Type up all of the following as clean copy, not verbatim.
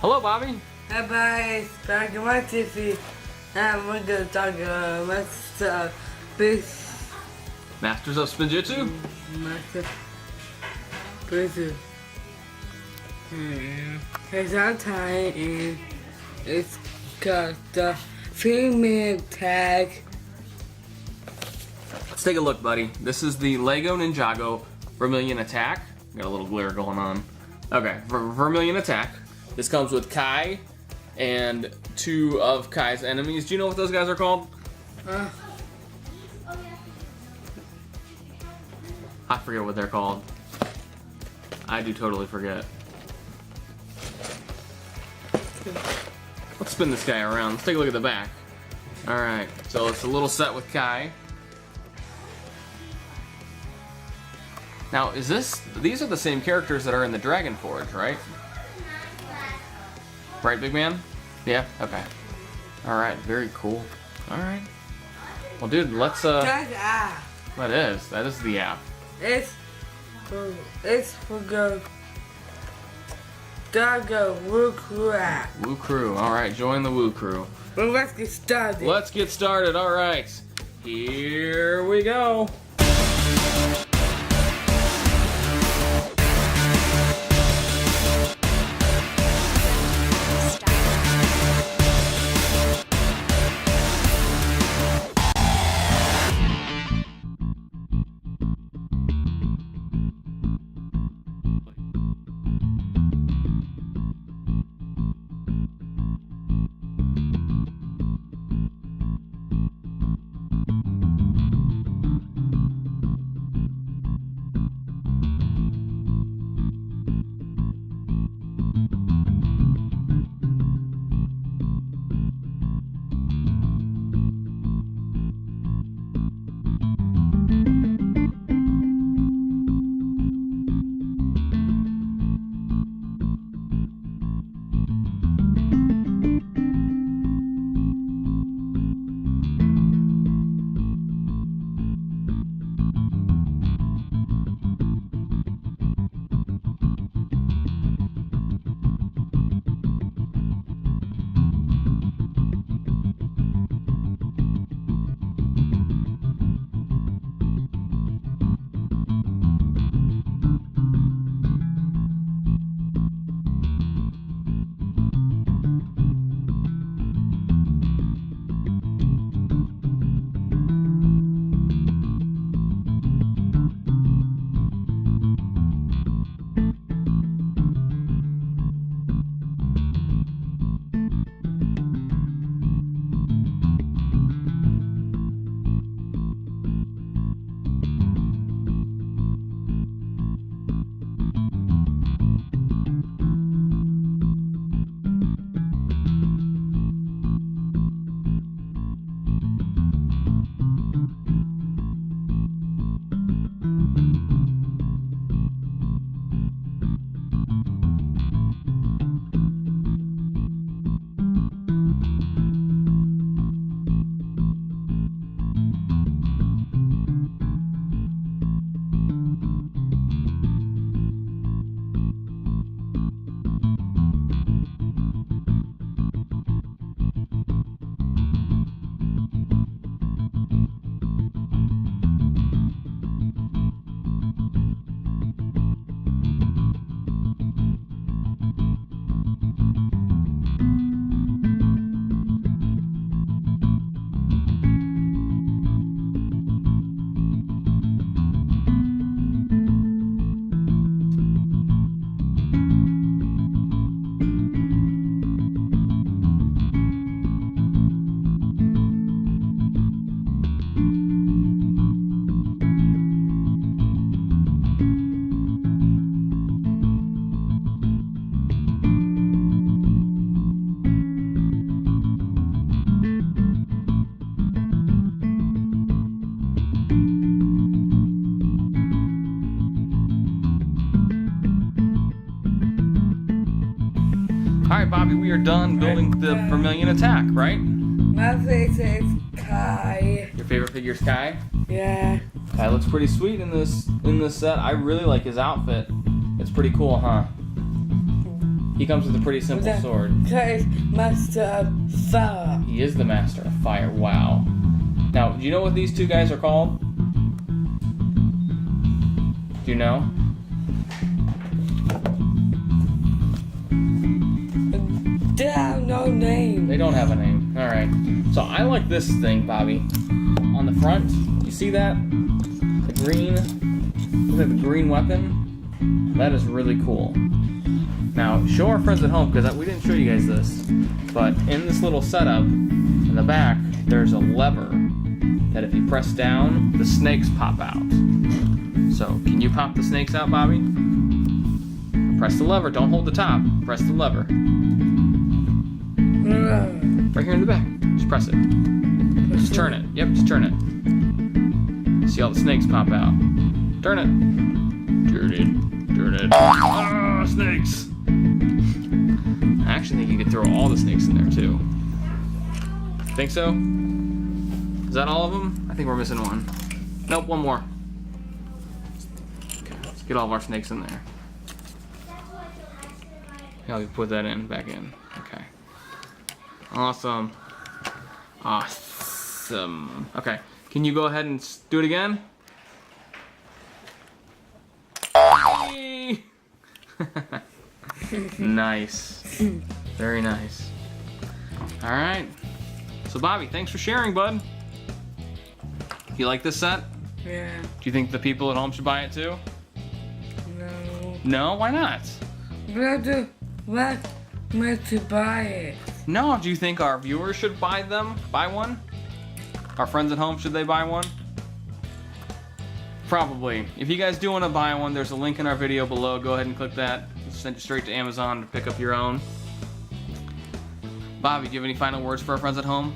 Hello, Bobby. Hi, bye. Back in my TV. And we're gonna talk about this Masters of Spinjitzu? master prison. It's on time and it's got the female tag. Let's take a look, buddy. This is the LEGO Ninjago Vermillion Attack. Got a little glare going on. Okay, Vermillion Attack. This comes with Kai and two of Kai's enemies. Do you know what those guys are called? I forget what they're called. I do totally forget. Let's spin this guy around. Let's take a look at the back. Alright, so it's a little set with Kai. Now, these are the same characters that are in the Dragon Forge, right? Right, big man? Yeah? Okay. Alright, very cool. Alright. Well, dude, let's, That's app. That is the app. It's for the Ninjago Woo Crew app. Woo Crew. Alright, join the Woo Crew. Well, let's get started. Let's get started. Alright. Here we go. Alright, Bobby, we are done building the Vermillion Attack, right? My favorite is Kai. Your favorite figure is Kai? Yeah. Kai looks pretty sweet in this set. I really like his outfit. It's pretty cool, huh? He comes with a pretty simple sword. He's master of fire. He is the master of fire. Wow. Now, do you know what these two guys are called? Do you know? They have no name. They don't have a name. Alright. So I like this thing, Bobby. On the front, you see that? The green, looks like the green weapon. That is really cool. Now, show our friends at home, because we didn't show you guys this, but in this little setup, in the back, there's a lever that if you press down, the snakes pop out. So, can you pop the snakes out, Bobby? Press the lever, don't hold the top, press the lever. Right here in the back, just press it. Just turn it, yep, just turn it. See all the snakes pop out. Turn it. Turn it, turn it. Ah, snakes! I actually think you could throw all the snakes in there too. Think so? Is that all of them? I think we're missing one. Nope, one more. Okay, let's get all of our snakes in there. I'll put that back in. Okay. Awesome. Awesome. Okay, can you go ahead and do it again? Nice. Very nice. Alright. So Bobby, thanks for sharing, bud. You like this set? Yeah. Do you think the people at home should buy it too? No. No? Why not? What meant to buy it? No, do you think our viewers should buy one? Our friends at home, should they buy one? Probably. If you guys do want to buy one, there's a link in our video below. Go ahead and click that. It'll send you straight to Amazon to pick up your own. Bobby, do you have any final words for our friends at home?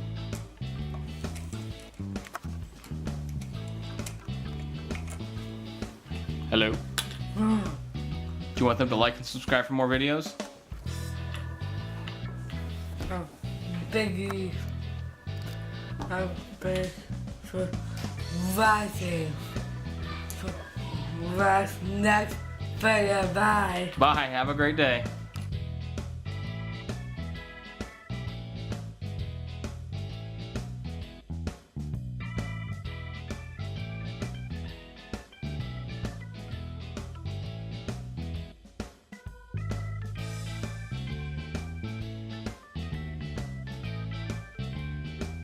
Hello? Do you want them to like and subscribe for more videos? Biggie. For watching. For next video. Bye. Bye. Have a great day.